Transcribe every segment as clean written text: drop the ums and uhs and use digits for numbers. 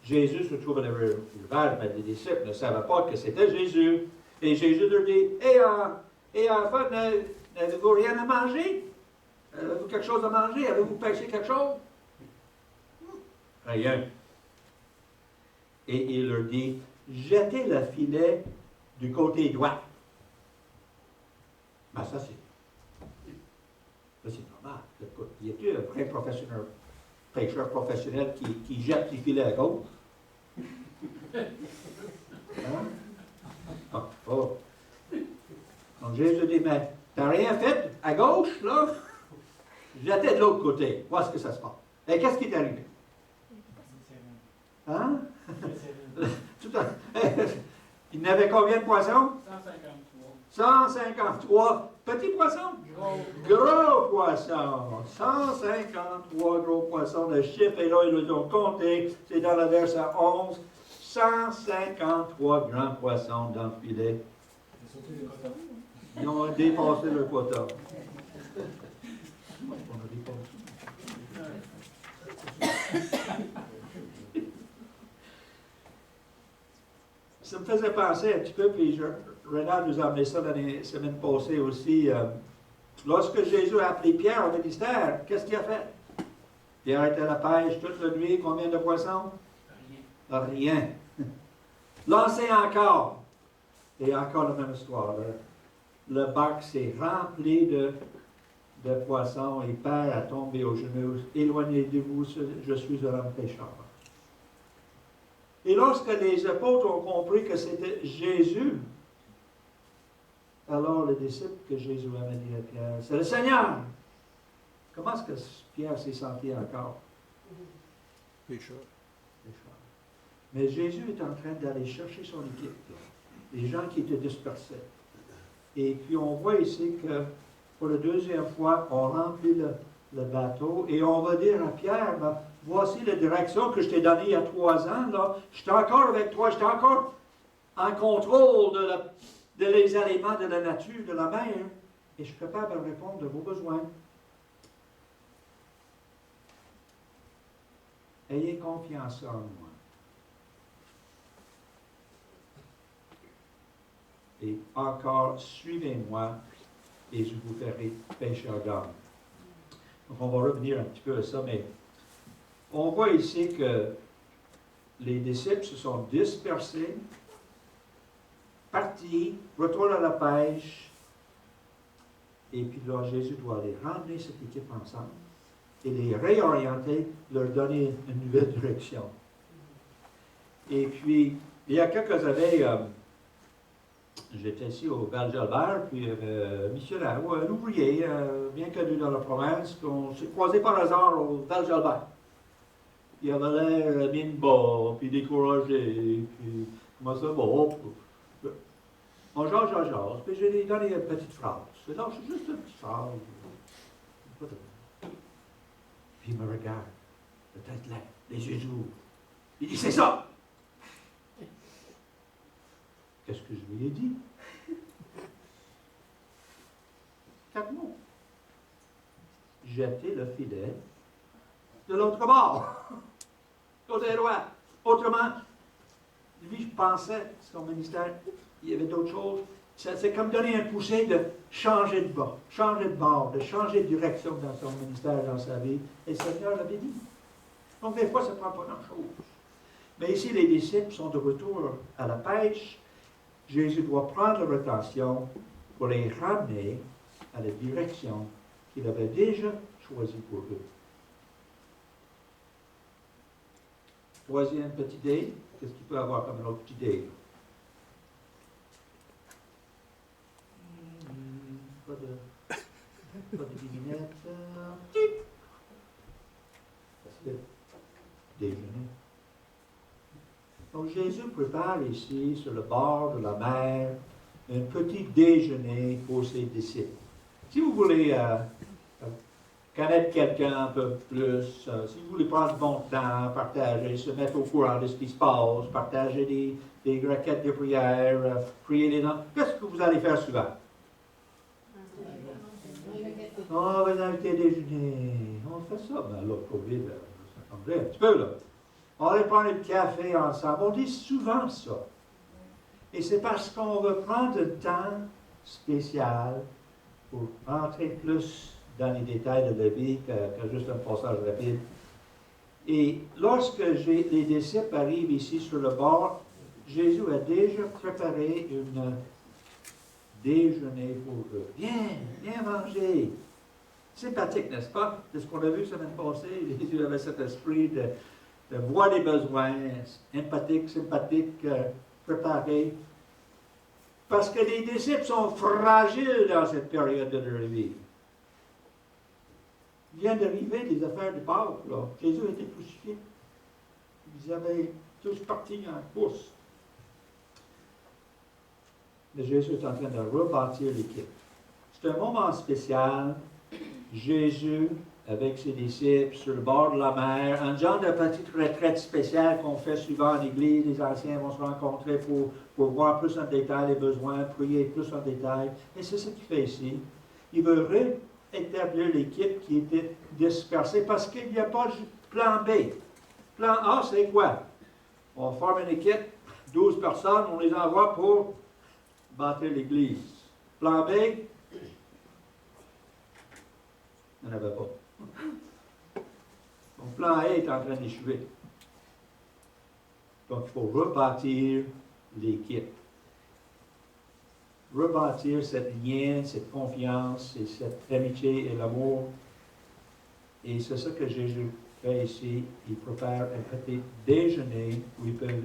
Jésus se trouve à la rivière, mais les disciples ne savaient pas que c'était Jésus. Et Jésus leur dit, et enfin, n'avez-vous rien à manger? Avez-vous quelque chose à manger? Avez-vous pêché quelque chose? Rien. Et il leur dit, jetez le filet du côté droit. Ben ça, c'est normal. Écoute, il y a un vrai professionnel, pêcheur professionnel qui jette les filets à gauche? Hein? Ah, oh. Donc Jésus dit, mais t'as rien fait à gauche, là? J'étais de l'autre côté. Vois ce que ça se passe. Et qu'est-ce qui est arrivé? Hein? Tout à... Il n'avait combien de poissons? 153 petits poissons? Gros poissons. 153 gros poissons. Le chiffre est là, ils les ont comptés. C'est dans le verset 11. 153 grands poissons dans le filet. Ils ont dépassé le quota. Ça me faisait penser un petit peu, puis Renard nous a amené ça la semaine passée aussi. Lorsque Jésus a appelé Pierre au ministère, qu'est-ce qu'il a fait? Pierre était à la pêche toute la nuit, combien de poissons? Rien. Lancez encore. Et encore la même histoire. Le bac s'est rempli de poissons et Père a tombé aux genoux. Éloignez de vous, je suis un homme pécheur. Et lorsque les apôtres ont compris que c'était Jésus, alors les disciples que Jésus avait dit à Pierre, c'est le Seigneur. Comment est-ce que Pierre s'est senti encore? Pécheur. Mais Jésus est en train d'aller chercher son équipe, les gens qui étaient dispersés. Et puis on voit ici que pour la deuxième fois, on remplit le bateau et on va dire à Pierre, ben, voici la direction que je t'ai donnée il y a 3 ans. Là. Je suis encore avec toi, je suis encore en contrôle de les éléments de la nature, de la mer, et je suis capable de répondre à vos besoins. Ayez confiance en moi. Et encore, suivez-moi et je vous ferai pêcheurs d'hommes. Donc, on va revenir un petit peu à ça, mais on voit ici que les disciples se sont dispersés, partis, retournent à la pêche, et puis là, Jésus doit les ramener cette équipe ensemble et les réorienter, leur donner une nouvelle direction. Et puis, il y a quelques années, j'étais ici au Val-Gilbert, puis un missionnaire, ou un ouvrier, bien connu dans la province, qu'on s'est croisé par hasard au Val-Gilbert. Il avait l'air bien bas, puis découragé, puis comment ça va? On jase, puis je lui ai donné une petite phrase. C'est là, c'est juste une petite phrase. Puis il me regarde, la tête là, les yeux ouverts. Il dit, c'est ça! Qu'est-ce que je lui ai dit? 4 mots. Jeter le filet de l'autre bord. Côté droit. Autrement, lui, je pensais, son ministère, il y avait d'autres choses. C'est comme donner un poussé de changer de bord, de changer de direction dans son ministère, dans sa vie. Et le Seigneur l'avait dit. Donc, des fois, ça ne prend pas grand-chose. Mais ici, les disciples sont de retour à la pêche. Jésus doit prendre leur attention pour les ramener à la direction qu'il avait déjà choisie pour eux. Troisième petite idée, qu'est-ce qu'il peut y avoir comme une autre petite idée? Pas de vignette. Déjeuner. Donc Jésus prépare ici, sur le bord de la mer, un petit déjeuner pour ses disciples. Si vous voulez connaître quelqu'un un peu plus, si vous voulez prendre du bon temps, partager, se mettre au courant de ce qui se passe, partager des requêtes de prière, prier les noms, qu'est-ce que vous allez faire souvent? On va inviter à déjeuner. On fait ça. Ben là, COVID, ça tomberait un petit peu, là. On allait prendre le café ensemble. On dit souvent ça. Et c'est parce qu'on veut prendre un temps spécial pour entrer plus dans les détails de la vie que juste un passage rapide. Et lorsque les disciples arrivent ici sur le bord, Jésus a déjà préparé une déjeuner pour eux. Viens manger. Sympathique, n'est-ce pas? C'est ce qu'on a vu la semaine passée. Jésus avait cet esprit de voir les besoins, empathique, sympathique, préparé. Parce que les disciples sont fragiles dans cette période de leur vie. Il vient d'arriver les affaires du Pâques, là. Jésus a été crucifié. Ils avaient tous parti en course. Mais Jésus est en train de rebâtir l'équipe. C'est un moment spécial. Jésus, avec ses disciples, sur le bord de la mer, un genre de petite retraite spéciale qu'on fait souvent en Église. Les anciens vont se rencontrer pour voir plus en détail les besoins, prier plus en détail. Et c'est ce qu'il fait ici. Il veut rétablir l'équipe qui était dispersée parce qu'il n'y a pas de plan B. Plan A, c'est quoi? On forme une équipe, 12 personnes, on les envoie pour bâtir l'Église. Plan B, il n'y en avait pas. Donc, plan A est en train d'échouer. Donc, il faut rebâtir l'équipe. Rebâtir cette lien, cette confiance, et cette amitié et l'amour. Et c'est ça que Jésus fait ici. Il prépare un petit déjeuner où ils peuvent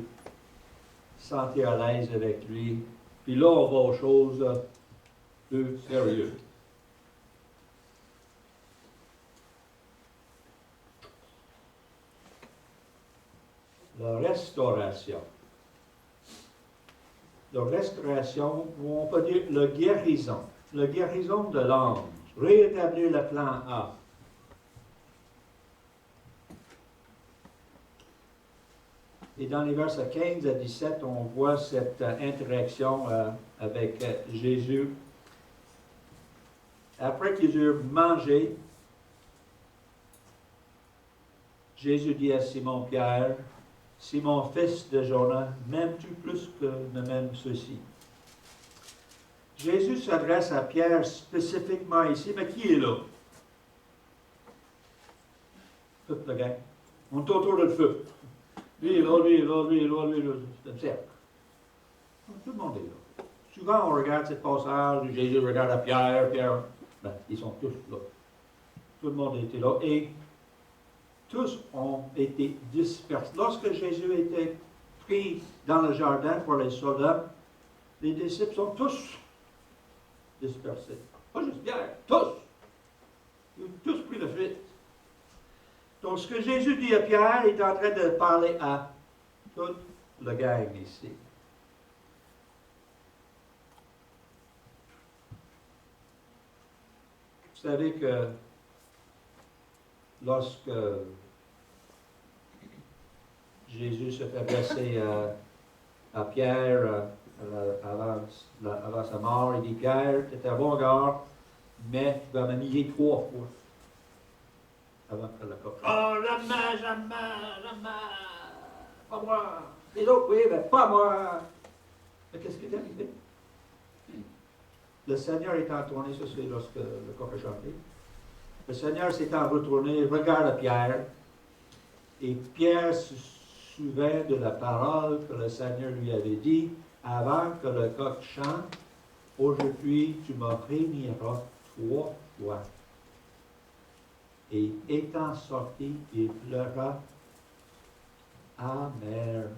se sentir à l'aise avec lui. Puis là, on va aux choses plus sérieuses. La restauration. La restauration, ou on peut dire la guérison. La guérison de l'âme. Rétablir le plan A. Et dans les versets 15 à 17, on voit cette interaction avec Jésus. Après qu'ils eurent mangé, Jésus dit à Simon-Pierre, « Simon, fils de Jonas, m'aimes-tu plus que ne m'aime ceci? » Jésus s'adresse à Pierre spécifiquement ici, mais qui est là? Toute la gang. On est autour du feu. Lui, là, lui, là, lui, là, lui, là. C'est un cercle. Tout le monde est là. Souvent, on regarde cette passage, Jésus regarde à Pierre, ben, ils sont tous là. Tout le monde était là. Et tous ont été dispersés. Lorsque Jésus était pris dans le jardin pour les soldats, les disciples sont tous dispersés. Pas juste Pierre, tous. Ils ont tous pris la fuite. Donc, ce que Jésus dit à Pierre, il est en train de parler à toute la gang ici. Vous savez que lorsque Jésus s'est adressé à Pierre avant sa mort, il dit, « Pierre, tu es un bon gars, mais tu vas me nier 3 fois. » Avant que le coq. « Oh, jamais, pas moi. Les autres, oui, mais pas moi. » Mais qu'est-ce qui est arrivé? Le Seigneur étant tourné, ça c'est lorsque le coq a chanté. Le Seigneur s'étant retourné, regarde Pierre, et Pierre se souvint de la parole que le Seigneur lui avait dit, avant que le coq chante, aujourd'hui tu me réuniras 3 fois. Et étant sorti, il pleura amèrement.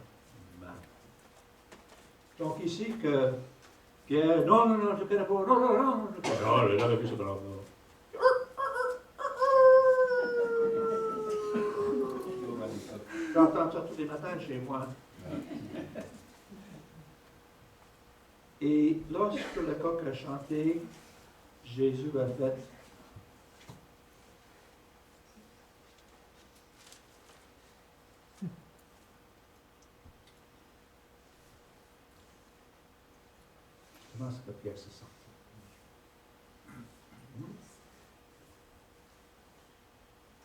Donc ici que Pierre, non, je ne connais pas, non, je ne connais pas. Non, il n'avait plus ce brave. J'entends ça tous les matins chez moi. Et lorsque le coq a chanté, Jésus a fait comment est-ce que Pierre se sent?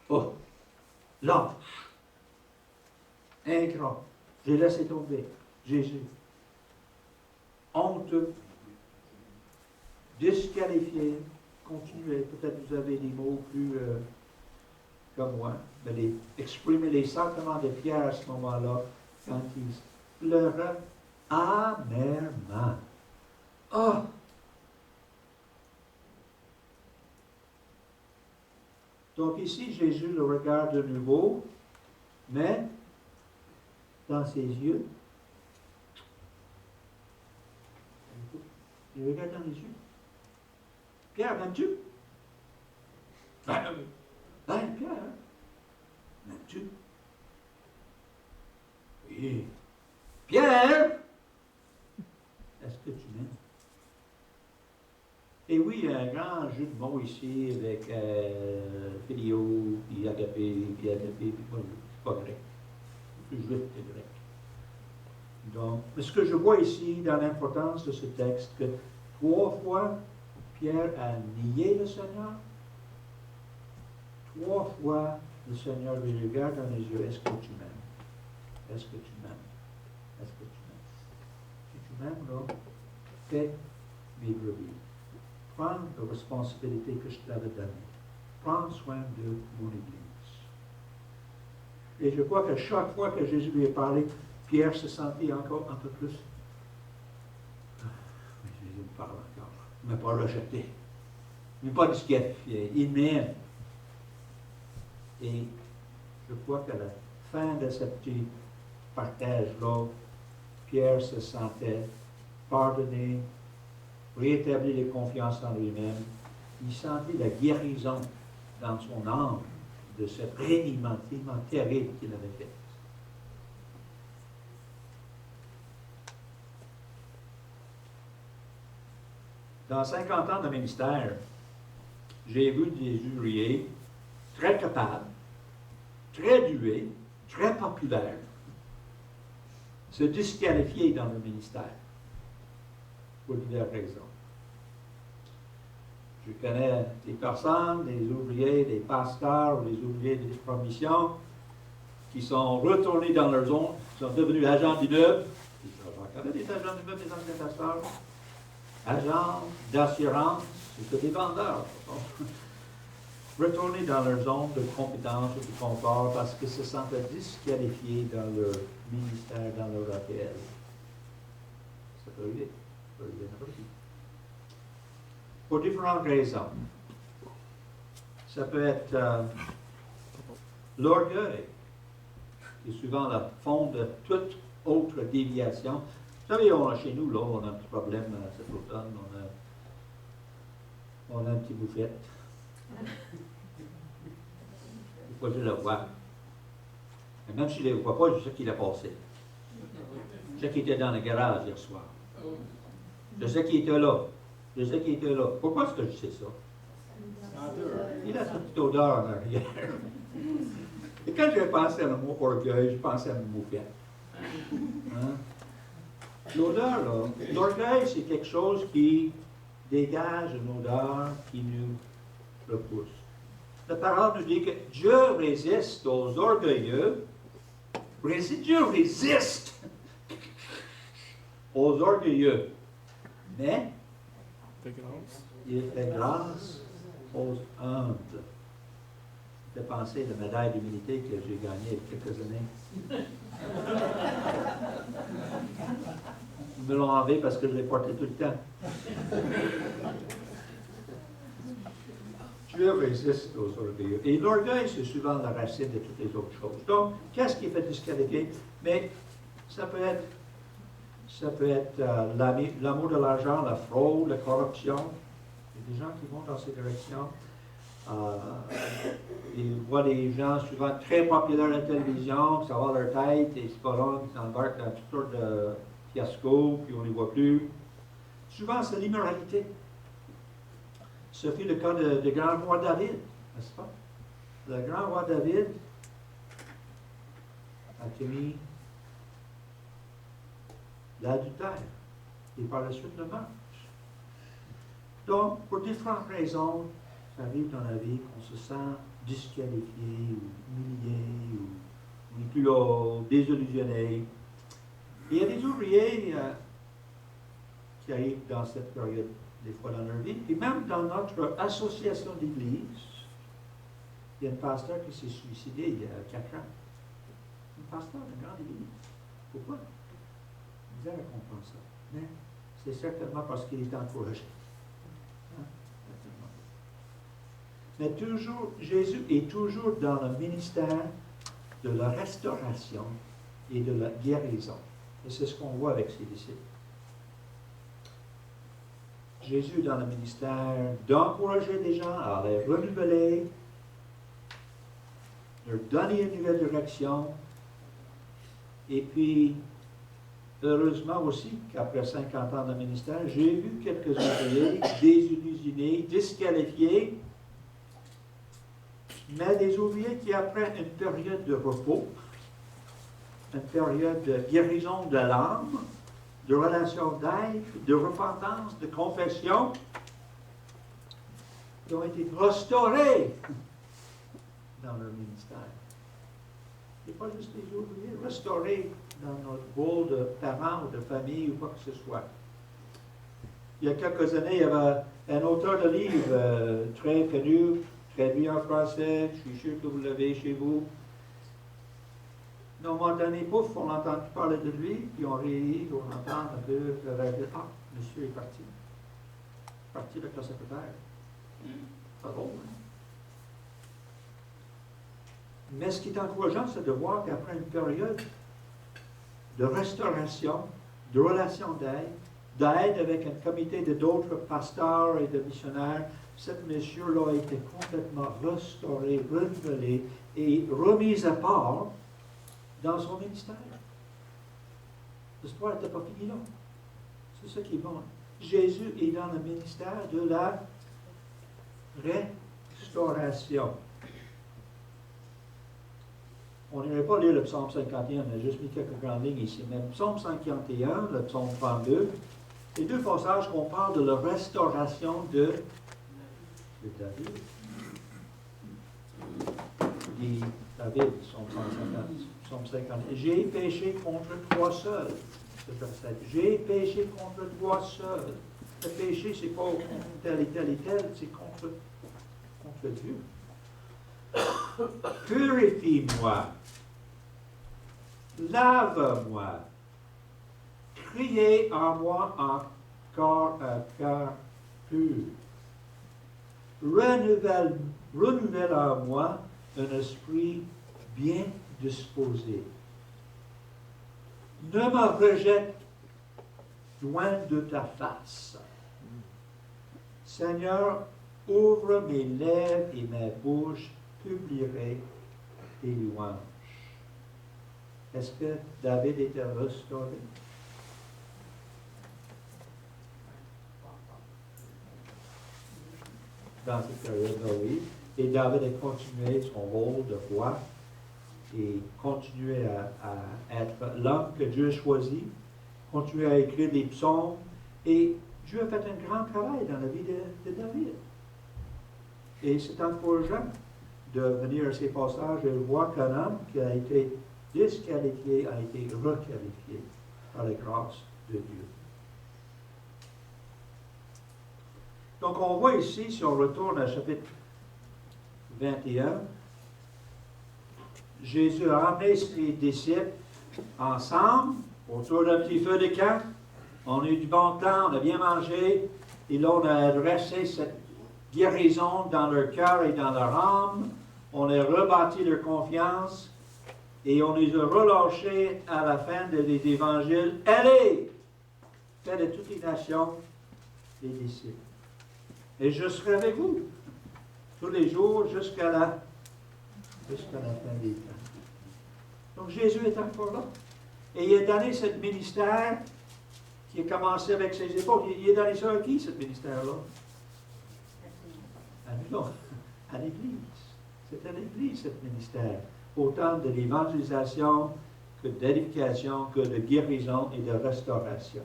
Oh, lâche. Ingrat. J'ai laissé tomber. Jésus. Honteux. Disqualifié. Continuez. Peut-être vous avez des mots plus comme moi. Mais exprimer les sentiments de Pierre à ce moment-là, quand il pleurait amèrement. Ah! Donc ici, Jésus le regarde de nouveau, mais dans ses yeux, il regarde dans les yeux. Pierre, m'aimes-tu? Pierre, m'aimes-tu? Oui. Pierre, est-ce que tu m'aimes? Et oui, il y a un grand jeu de mots ici avec Philéo, puis Agapé, puis moi, c'est pas grec. C'est plus juif que grec. Donc, mais ce que je vois ici dans l'importance de ce texte, que 3 fois, Pierre a nié le Seigneur. 3 fois, le Seigneur lui regarde dans les yeux. Est-ce que tu m'aimes? Est-ce que tu m'aimes? Est-ce que tu m'aimes? Si tu m'aimes, là, fais mes brebis. Prends la responsabilité que je t'avais donnée. Prends soin de mon Église. Et je crois que chaque fois que Jésus lui a parlé, Pierre se sentait encore un peu plus. Mais Jésus me parle encore. Il ne m'a pas rejeté. Il ne m'a pas disqualifié. Il m'aime. Et je crois qu'à la fin de ce petit partage-là, Pierre se sentait pardonné, rétablir la confiance en lui-même. Il sentait la guérison dans son âme de ce reniement terrible qu'il avait fait. Dans 50 ans de ministère, j'ai vu des ouvriers très capables, très doués, très populaires, se disqualifier dans le ministère pour diverses raisons. Je connais des personnes, des ouvriers, des pasteurs, des ouvriers de promission qui sont retournés dans leur zone, qui sont devenus agents d'immeubles. J'en connais des agents d'immeubles, des anciens pasteurs. Agents d'assurance, c'est des vendeurs. Retourner dans leur zone de compétence ou de confort parce qu'ils se sentaient disqualifiés dans leur ministère, dans leur appel. Ça peut arriver. Ça peut arriver n'importe qui. Pour différentes raisons. Ça peut être l'orgueil, qui est souvent le fond de toute autre déviation. Vous savez, chez nous, là, on a un petit problème cet automne. On a un petit bouffette. Il faut que je le vois. Et même si je ne le vois pas, je sais qu'il a passé. Je sais qu'il était dans le garage hier soir. Je sais qu'il était là. Je sais qu'il était là. Pourquoi est-ce que je sais ça? Il a cette petite odeur en arrière. Et quand j'ai pensé à le mot orgueil, je pensais à mon bouffette. Hein? L'odeur, là, l'orgueil, c'est quelque chose qui dégage une odeur qui nous repousse. La parole nous dit que Dieu résiste aux orgueilleux. Dieu résiste aux orgueilleux. Mais il fait grâce aux humbles. Ça fait penser à la médaille d'humilité que j'ai gagnée il y a quelques années. Ils me l'ont enlevé parce que je l'ai porté tout le temps. Dieu résiste aux orgueilleux. Et l'orgueil, c'est souvent la racine de toutes les autres choses. Donc, qu'est-ce qui fait disqualifier? Mais ça peut être l'amour de l'argent, la fraude, la corruption. Il y a des gens qui vont dans ces directions. Ils voient des gens souvent très populaires à la télévision, qui savent leur tête, et c'est pas long, qui s'embarquent dans toutes sortes de fiascos, puis on ne les voit plus. Souvent, c'est l'immoralité. Ce fut le cas de grand roi David, n'est-ce pas? Le grand roi David a commis l'adultère et par la suite le meurtre. Donc, pour différentes raisons, ça arrive dans la vie qu'on se sent disqualifié ou humilié ou On est plus désillusionné. Il y a des ouvriers qui arrivent dans cette période, des fois dans leur vie, et même dans notre association d'église, il y a un pasteur qui s'est suicidé il y a 4 ans. Un pasteur d'une grande église. Pourquoi? Misère à comprendre ça. Mais c'est certainement parce qu'il est encouragé. Hein? Mais toujours, Jésus est toujours dans le ministère de la restauration et de la guérison. Et c'est ce qu'on voit avec ses disciples. Jésus est dans le ministère d'encourager les gens à les renouveler, leur donner une nouvelle direction, et puis, heureusement aussi qu'après 50 ans de ministère, j'ai vu quelques ouvriers désillusionnés, disqualifiés, mais des ouvriers qui, après une période de repos, une période de guérison de l'âme, de relation d'aide, de repentance, de confession, qui ont été restaurés dans leur ministère. Et pas juste les ouvriers, restaurés dans notre rôle de parents ou de famille ou quoi que ce soit. Il y a quelques années, il y avait un auteur de livre très connu, très bien en français, je suis sûr que vous l'avez chez vous. À un moment donné, pouf, on entend parler de lui, puis on rit, on entend un peu, ah, monsieur est parti. Parti avec la secrétaire. Pas drôle, hein? Mais ce qui est encourageant, c'est de voir qu'après une période de restauration, de relation d'aide avec un comité d'autres pasteurs et de missionnaires, cet monsieur-là a été complètement restauré, renouvelé et remis à part dans son ministère. L'histoire n'était pas finie là. C'est ça qui est bon. Jésus est dans le ministère de la restauration. On n'irait pas lire le psaume 51, on a juste mis quelques grandes lignes ici. Mais le psaume 51, le psaume 32, les deux passages où on parle de la restauration de David. Dit David, psaume 50. J'ai péché contre toi seul. J'ai péché contre toi seul. Le péché, c'est pas contre tel et tel et tel, c'est contre Dieu. Purifie-moi. Lave-moi. Criez en moi encore un cœur pur. Renouvelle en moi un esprit bien disposé. Ne me rejette loin de ta face. Seigneur, ouvre mes lèvres et ma bouche publierait tes louanges. Est-ce que David était restauré? Dans cette période-là, oui. Et David a continué son rôle de roi et continué à être l'homme que Dieu a choisi, continué à écrire des psaumes. Et Dieu a fait un grand travail dans la vie de David. Et c'est encourageant de venir à ces passages et voir qu'un homme qui a été disqualifié a été requalifié par la grâce de Dieu. Donc on voit ici, si on retourne à chapitre 21, Jésus a ramené ses disciples ensemble autour d'un petit feu de camp. On a eu du bon temps, on a bien mangé, et là on a adressé cette guérison dans leur cœur et dans leur âme. On a rebâti leur confiance et on les a relâchés à la fin des évangiles. Allez, faites de toutes les nations des disciples. Et je serai avec vous tous les jours jusqu'à la fin des temps. Donc Jésus est encore là. Et il a donné ce ministère qui a commencé avec ses épaules. Il a donné ça à qui, ce ministère-là? À nous autres, à l'Église. C'est à l'Église, ce ministère. Autant de l'évangélisation que d'édification, que de guérison et de restauration.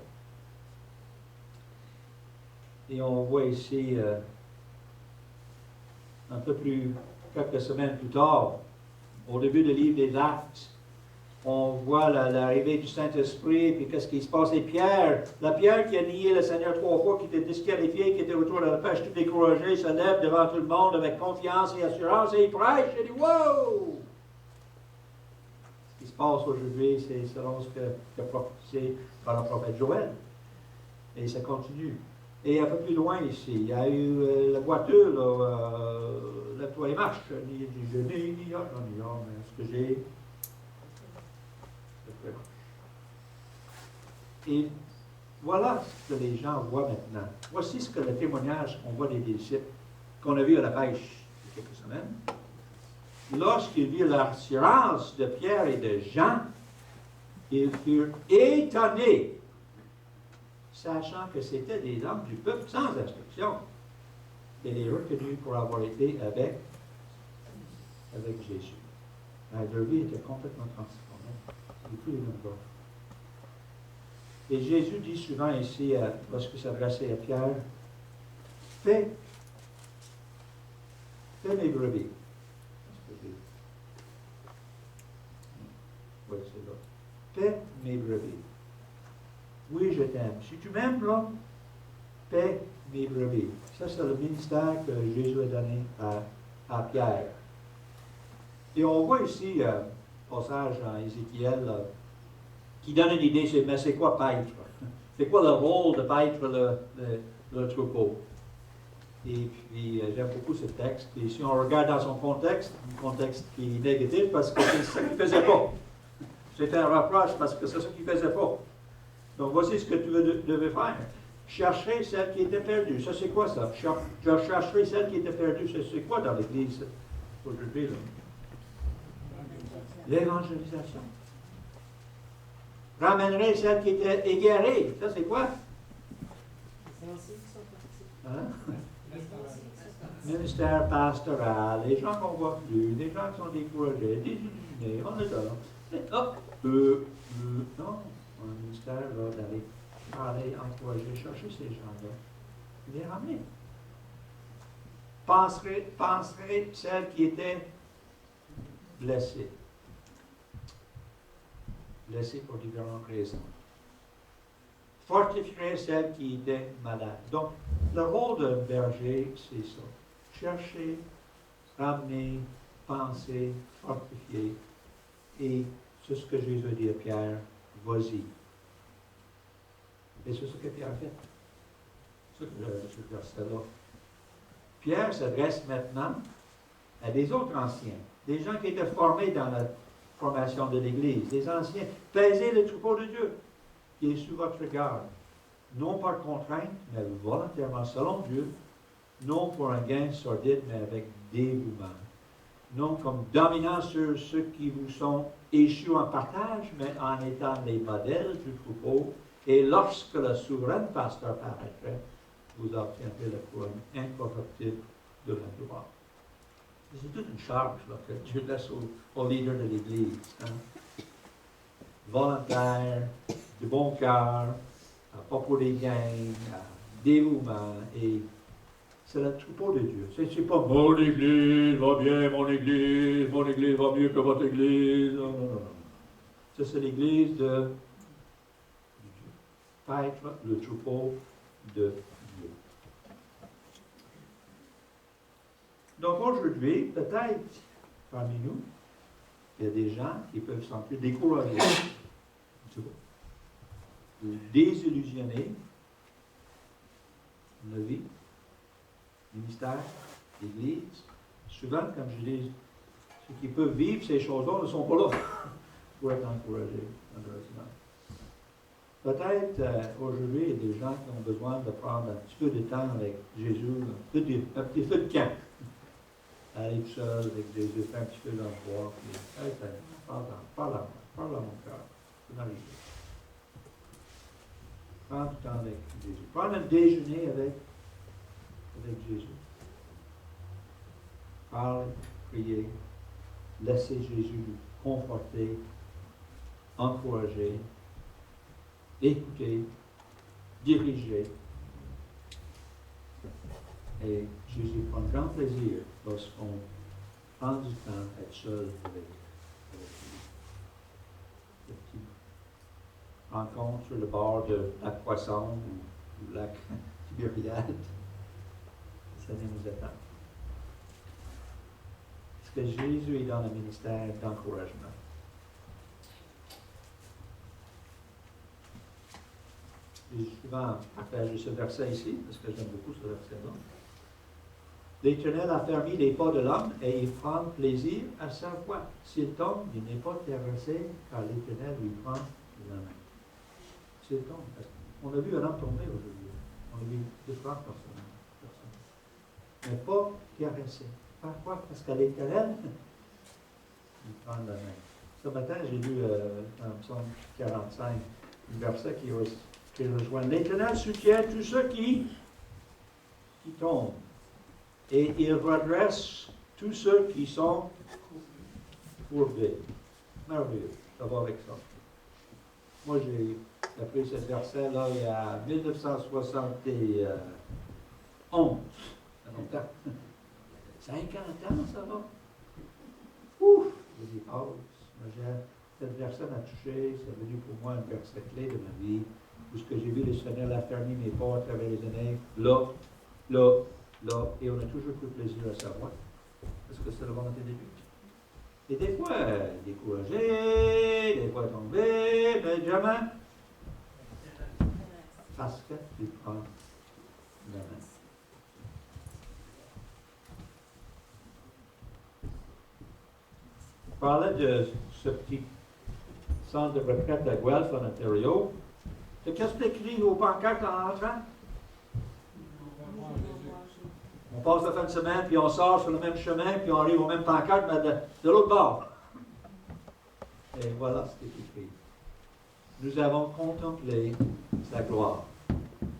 Et on voit ici, un peu plus, quelques semaines plus tard, au début du livre des Actes, on voit l'arrivée du Saint-Esprit, puis qu'est-ce qui se passe. Et Pierre, la Pierre qui a nié le Seigneur 3 fois, qui était disqualifié, qui était autour de la pêche, tout découragé, se lève devant tout le monde avec confiance et assurance, et il prêche, et il dit « Wow! » Ce qui se passe aujourd'hui, c'est selon ce qu'a prophétisé par le prophète Joël. Et ça continue. Et un peu plus loin ici, il y a eu la voiture, lève-toi et marche. Ni je n'ai, ni a, mais ce que j'ai, lève-toi et marche. Et voilà ce que les gens voient maintenant. Voici ce que le témoignage qu'on voit des disciples, qu'on a vu à la pêche il y a quelques semaines. Lorsqu'ils virent l'assurance de Pierre et de Jean, ils furent étonnés, sachant que c'était des hommes du peuple sans instruction. Et les reconnus pour avoir été avec Jésus. Leur vie était complètement transformée. C'est plus les mêmes gars. Et Jésus dit souvent ici, lorsqu'il s'adressait à Pierre, fais mes brebis. Oui, c'est là. Fais mes brebis. Oui, je t'aime. Si tu m'aimes, là, paie mes brebis. Ça, c'est le ministère que Jésus a donné à Pierre. Et on voit ici un passage dans Ézéchiel qui donne une idée, mais c'est quoi paître? C'est quoi le rôle de paître le troupeau? Et puis, j'aime beaucoup ce texte. Et si on regarde dans son contexte, un contexte qui est négatif parce que c'est ce qu'il ne faisait pas. C'est un reproche parce que c'est ce qu'il ne faisait pas. Donc, voici ce que tu devais faire. Chercher celle qui était perdue. Ça, c'est quoi ça? Je chercherai celle qui était perdue. Ça, c'est quoi dans l'Église aujourd'hui? L'évangélisation. Ramènerai celle qui était égarée. Ça, c'est quoi? Hein? Ministère pastoral, les gens qu'on ne voit plus, les gens qui sont découragés, désillusionnés, on est là. Non. Un ministère d'aller parler, encourager, chercher ces gens-là, les ramener. Penserait celle qui était blessée. Blessée pour différentes raisons. Fortifierait celle qui était malade. Donc, le rôle d'un berger, c'est ça. Chercher, ramener, penser, fortifier. Et c'est ce que Jésus a dit à Pierre. Vas-y. Et c'est ce que Pierre a fait. C'est ce verset-là. Pierre s'adresse maintenant à des autres anciens, des gens qui étaient formés dans la formation de l'Église, des anciens. Pesez le troupeau de Dieu, qui est sous votre garde, non par contrainte, mais volontairement, selon Dieu, non pour un gain sordide, mais avec dévouement. Non comme dominant sur ceux qui vous sont échus en partage, mais en étant les modèles du troupeau. Et lorsque le souverain pasteur paraîtrait, vous obtiendrez la couronne incorruptible de la gloire. C'est toute une charge là, que Dieu laisse aux leaders de l'Église. Hein? Volontaire, de bon cœur, pas pour les gains, dévouement, et c'est le troupeau de Dieu. C'est pas mon Église va bien, mon Église va mieux que votre Église. Non, non, non. Ça, c'est l'Église de Dieu. Paître le troupeau de Dieu. Donc aujourd'hui, peut-être parmi nous, il y a des gens qui peuvent se sentir découragés, désillusionnés de la vie, ministère, l'Église. Souvent, comme je dis, ceux qui peuvent vivre ces choses-là ne sont pas là pour être encouragés, malheureusement. Peut-être aujourd'hui, il y a des gens qui ont besoin de prendre un petit peu de temps avec Jésus, un petit feu de camp. Aller tout seul avec Jésus, faire un petit peu d'envoi, puis parle à mon cœur. C'est m'arriver. Prends du temps avec Jésus. Prends un déjeuner avec Jésus. Parle, prier, laissez Jésus nous conforter, encourager, écouter, diriger. Et Jésus prend grand plaisir lorsqu'on prend du temps à être seul avec lui. rencontre sur le bord de lac Poisson ou lac Tibériade. Ça nous attend. Est-ce que Jésus est dans le ministère d'encouragement? J'ai souvent partagé ce verset ici, parce que j'aime beaucoup ce verset-là. L'Éternel a fermé les pas de l'homme et il prend plaisir à sa voix. S'il tombe, il n'est pas terrassé, car l'Éternel lui prend la main. S'il tombe. On a vu un homme tomber aujourd'hui. On a vu différentes personnes. Mais pas terrassé. Pourquoi? Parce qu'à l'Éternel, il prend la main. Ce matin, j'ai lu dans le psaume 45, un verset qui rejoint. L'Éternel soutient tous ceux qui tombent. Et il redresse tous ceux qui sont courbés. Merveilleux d'avoir avec ça. Moi, j'ai appris ce verset-là il y a 1971. Ça fait longtemps. 50 ans, ça va. Ouf! J'ai dit, oh, ce verset m'a touché. C'est devenu pour moi un verset clé de ma vie. Où ce que j'ai vu le Seigneur a fermé mes pas à travers les années. Là, et on a toujours pris plaisir à savoir, parce que c'est la volonté de Dieu. Et des fois, découragé, des fois tombé, mais jamais. Parce que tu prends la main. On parlait de ce petit centre de retraite à Guelph, en Ontario. Et qu'est-ce que tu écris aux pancartes en entrant? On passe la fin de semaine, puis on sort sur le même chemin, puis on arrive au même pancarte, mais de l'autre bord. Et voilà ce qui est écrit. Nous avons contemplé sa gloire.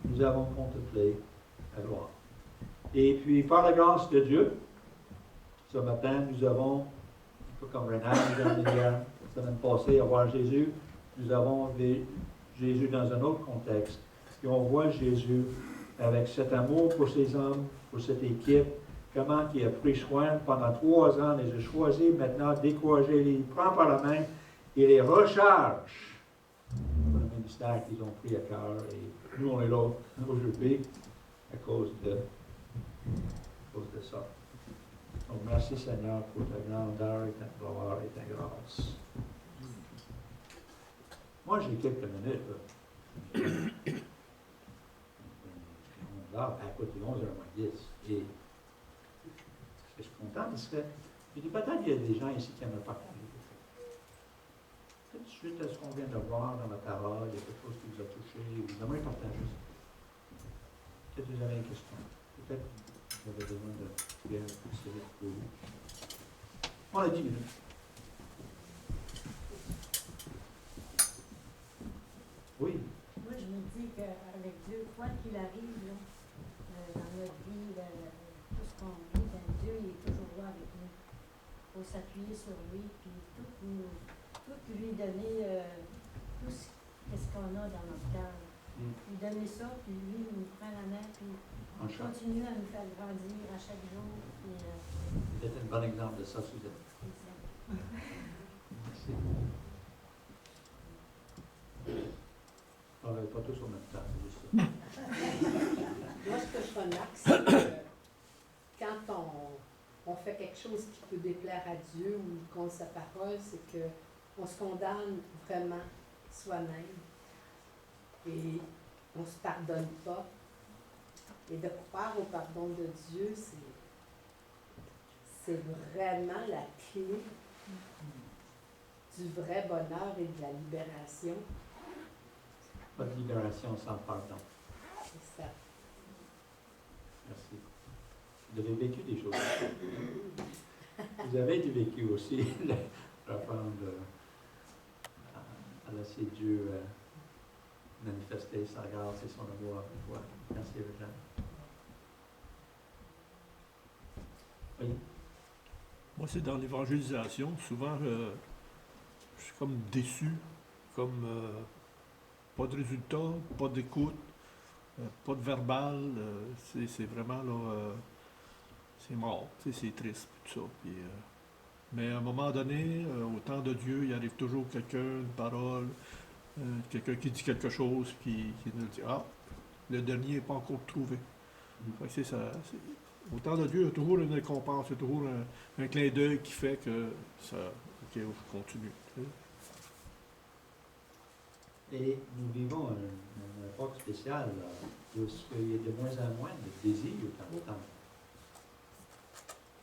Nous avons contemplé la gloire. Et puis, par la grâce de Dieu, ce matin, nous avons, un peu comme Renard nous a amené hier, la semaine passée, à voir Jésus, nous avons vu Jésus dans un autre contexte. Et on voit Jésus avec cet amour pour ses hommes, pour cette équipe, comment il a pris soin pendant 3 ans, les a choisis maintenant, découragés, il les prend par la main, il les recharge pour le ministère qu'ils ont pris à cœur. Et nous, on est là aujourd'hui à cause de ça. Donc, merci Seigneur pour ta grandeur et ta gloire et ta grâce. Moi, j'ai quelques minutes. À côté de 11h moins 10. Et je suis content parce que je dis peut-être qu'il y a des gens ici qui aiment partager. Peut-être suite à ce qu'on vient de voir dans la parole, il y a quelque chose qui vous a touché, vous aimeriez partager ça. Peut-être que vous avez une question. Peut-être que vous avez besoin de bien pousser pour vous. On a 10 minutes. Oui. Moi, je me dis qu'avec Dieu, quoi qu'il arrive, là, dans notre vie, tout ce qu'on vit, Dieu il est toujours là avec nous. Il faut s'appuyer sur lui, puis tout lui donner tout ce qu'on a dans notre cœur. Lui donner ça, puis lui nous prend la main, puis il continue à nous faire grandir à chaque jour. Vous êtes un bon exemple de ça, Suzanne. Merci. On ne pas tous en même temps, c'est juste ça. Moi, ce que je remarque, c'est que quand on fait quelque chose qui peut déplaire à Dieu ou contre sa parole, c'est qu'on se condamne vraiment soi-même et on ne se pardonne pas. Et de croire au pardon de Dieu, c'est vraiment la clé du vrai bonheur et de la libération. Pas de libération sans pardon. C'est ça. Merci. Vous avez vécu des choses. Vous avez vécu aussi d'apprendre à laisser Dieu manifester sa grâce et son amour avec toi. Merci, Réjeanne. Oui. Moi, c'est dans l'évangélisation. Souvent, je suis comme déçu, comme pas de résultat, pas d'écoute, pas de verbal. C'est vraiment là, c'est mort, c'est triste, tout ça. Puis, mais à un moment donné, au temps de Dieu, il arrive toujours quelqu'un, une parole, quelqu'un qui dit quelque chose, qui nous dit, ah, le dernier n'est pas encore trouvé. Fait que c'est ça. Au temps de Dieu, il y a toujours une récompense, il y a toujours un clin d'œil qui fait que ça, ok, on continue. Et nous vivons une époque spéciale où il y a de moins en moins de désir dans le temple.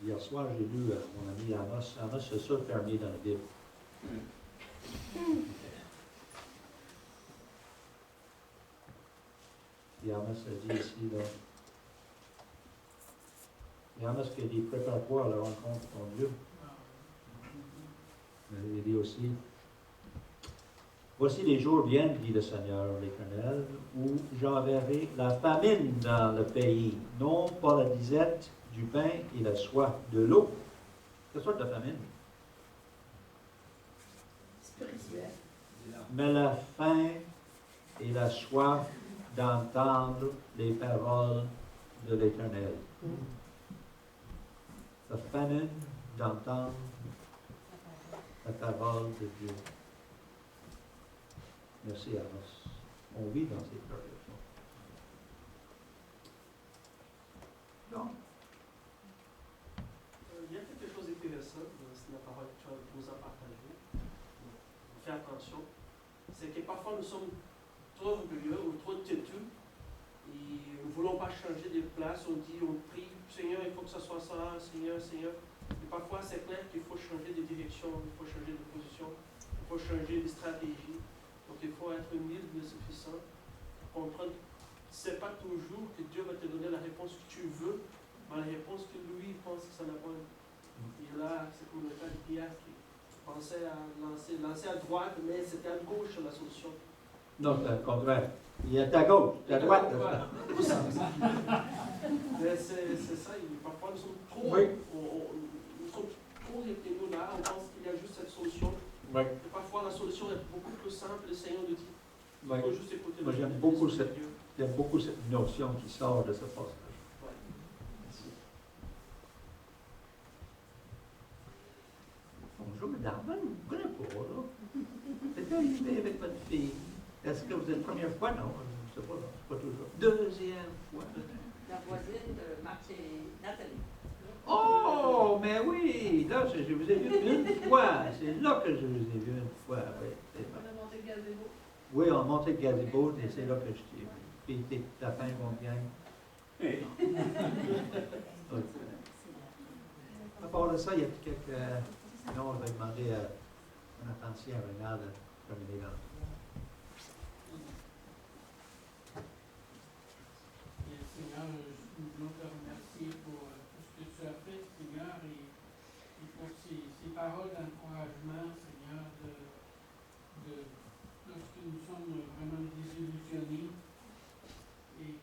Hier soir, j'ai lu mon ami Amos. Amos, c'est ça fermé dans la Bible. Et Amos a dit ici, là, et Amos qui a dit, prépare-toi à la rencontre de ton Dieu. Il dit aussi, voici les jours viennent, dit le Seigneur l'Éternel, où j'enverrai la famine dans le pays, non pas la disette du pain et la soif de l'eau. Quelle sorte de famine? Spirituel. Mais la faim et la soif d'entendre les paroles de l'Éternel. La famine d'entendre la parole de Dieu. Merci Amos. On vit dans ces périodes. Donc, il y a quelque chose d'intéressant dans la parole que tu nous as partagée. Fais attention. C'est que parfois nous sommes trop orgueilleux ou trop têtus et nous ne voulons pas changer de place. On dit, on prie, Seigneur, il faut que ça soit ça, Seigneur, Seigneur. Et parfois c'est clair qu'il faut changer de direction, il faut changer de position, il faut changer de stratégie. Donc il faut être humble mais suffisant. Comprendre que ce n'est pas toujours que Dieu va te donner la réponse que tu veux, mais la réponse que lui pense que c'est la bonne. Et là, c'est comme le cas de Pierre qui pensait à lancer à droite, mais c'était à gauche la solution. non, c'est le contraire. Il est à gauche, à droite. Voilà. Mais c'est ça, parfois nous sommes trop, Oui. nous sommes trop retenus là, on pense qu'il y a juste cette solution. Oui. Et parfois la solution est beaucoup plus simple, le Seigneur nous dit. Il Oui. faut juste écouter Moi, le j'aime Seigneur, beaucoup l'Esprit de Dieu. J'aime beaucoup cette notion qui sort de ce passage. Ouais. Merci. Bonjour, madame. Je ne vous connais pas, là. Vous êtes arrivé avec votre fille. Est-ce que vous êtes première fois? Non, je ne sais pas, non, c'est pas toujours. Deuxième fois. La voisine de Marc et Nathalie. Oh, mais oui! Là, je vous ai vu une fois. C'est là que je vous ai vu une fois. Oui, c'est vrai. On a monté le gazebo. Oui, on montait le gazebo, et c'est là que je t'ai vu. Puis ta fin, combien? À part de ça, il y a quelques... Sinon, on va demander à notre ancien Renard de terminer là. Seigneur, nous voulons te remercier pour tout ce que tu as fait, Seigneur, et pour ces paroles d'encouragement, Seigneur, lorsque nous sommes vraiment désillusionnés et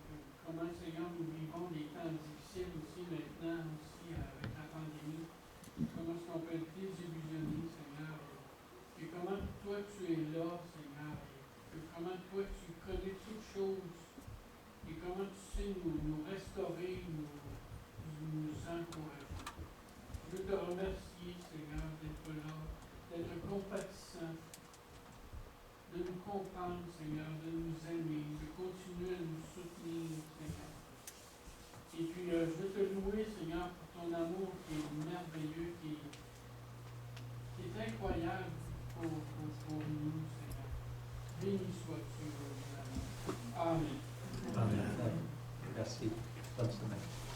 comment, Seigneur, nous vivons des temps difficiles aussi maintenant, aussi avec la pandémie. Comment est-ce qu'on peut être désillusionné, Seigneur, et comment toi tu es là, Seigneur, et comment toi tu connais toutes choses. Et comment tu sais nous restaurer, nous encourager. Je veux te remercier, Seigneur, d'être là, d'être compatissant, de nous comprendre, Seigneur, de nous aimer, de continuer à nous soutenir, Seigneur. Et puis, je veux te louer, Seigneur, pour ton amour qui est merveilleux, qui est incroyable pour nous, Seigneur. Béni sois-tu, Amen. Amen. Merci. Bonne semaine.